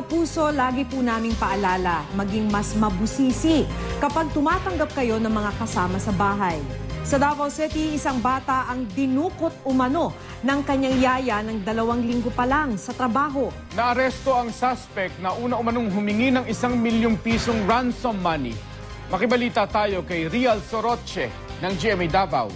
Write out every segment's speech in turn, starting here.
kapuso, lagi po naming paalala, maging mas mabusisi kapag tumatanggap kayo ng mga kasama sa bahay. Sa Davao City, isang bata ang dinukot umano ng kanyang yaya ng 2 linggo pa lang sa trabaho. Naaresto ang suspect na una umanong humingi ng 1 milyong pisong ransom money. Makibalita tayo kay Rial Soroche ng GMA Davao.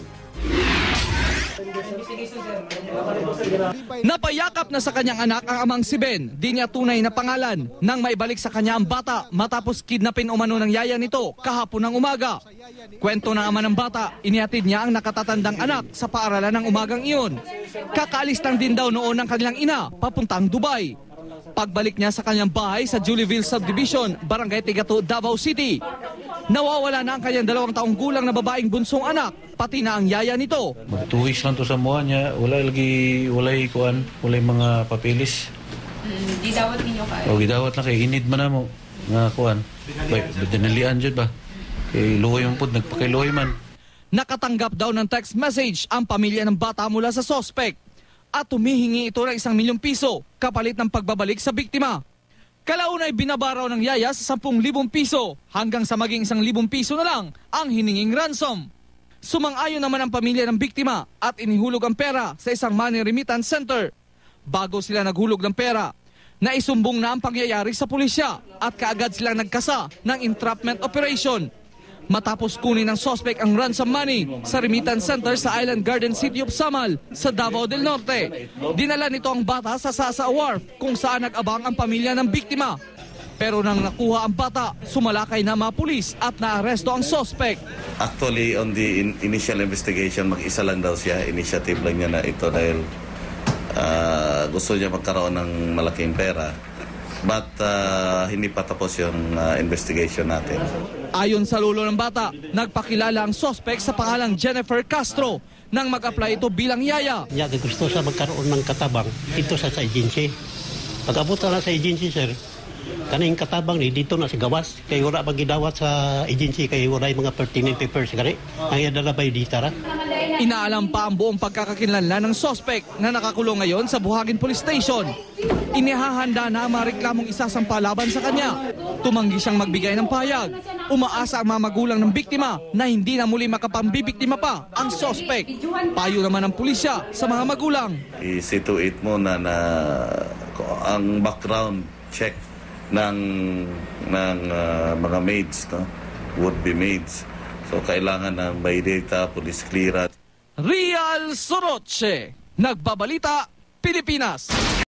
Napayakap na sa kanyang anak ang amang si Ben, di niya tunay na pangalan, nang maibalik sa kanya ang bata matapos kidnapin umano ng yaya nito kahapon ng umaga. Kwento ng ama ng bata, inihatid niya ang nakatatandang anak sa paaralan ng umagang iyon. Kakaalis lang din daw noon ng kanilang ina papuntang Dubai. Pagbalik niya sa kanyang bahay sa Julieville Subdivision, Barangay Tigato, Davao City, nawawala na ang kanyang 2 taong gulang na babaeng bunsong anak, pati na ang yaya nito. Magtuwis lang to sa mua niya, walay mga papilis. Di dawat ninyo kayo. O gidawat na kay hinid man na mo nga kuan. Dinalian jud ba? Kay luhoy man pud, nagpakailuhoy man. Nakatanggap daw ng text message ang pamilya ng bata mula sa suspect at humihingi ito ng 1 milyong piso kapalit ng pagbabalik sa biktima. Kalaunay binabaraw ng yaya sa 10,000 piso hanggang sa maging 1,000 piso na lang ang hininging ransom. Sumang-ayon naman ang pamilya ng biktima at inihulog ang pera sa isang money remittance center. Bago sila naghulog ng pera, naisumbong na ang pangyayari sa pulisya at kaagad silang nagkasa ng entrapment operation. Matapos kunin ng suspect ang ransom money sa remittance center sa Island Garden City of Samal sa Davao del Norte, dinala nito ang bata sa Sasa Wharf kung saan nag-abang ang pamilya ng biktima. Pero nang nakuha ang bata, sumalakay na mga pulis at naaresto ang suspect. Actually, on the initial investigation, mag-isa lang daw siya. Initiative lang niya na ito dahil gusto niya magkaroon ng malaking pera. But hindi pa tapos yung investigation natin. Ayon sa lolo ng bata, nagpakilala ang suspect sa pangalang Jennifer Castro nang mag-apply ito bilang yaya. Gusto siya magkaroon ng katabang dito sa agency. Pag-abot na sa agency, sir, kaning katabang ni dito na sa gawas. Kaya wala magidawat sa agency, kaya wala yung mga pertinent papers. Kaya ang yadalabay dito ra. Inaalam pa ang buong pagkakakilanlan ng suspect na nakakulong ngayon sa Buhangin Police Station. Inihahanda na ang mga reklamong isasampa laban sa kanya. Tumanggi siyang magbigay ng pahayag. Umaasa ang mga magulang ng biktima na hindi na muli makapambibiktima pa ang suspect. Payo naman ng pulisya sa mga magulang. I-situate mo na ang background check ng mga maids, no? Would-be maids. So kailangan ng may data, police clearance. Rial Soroche, Nagbabalita, Pilipinas.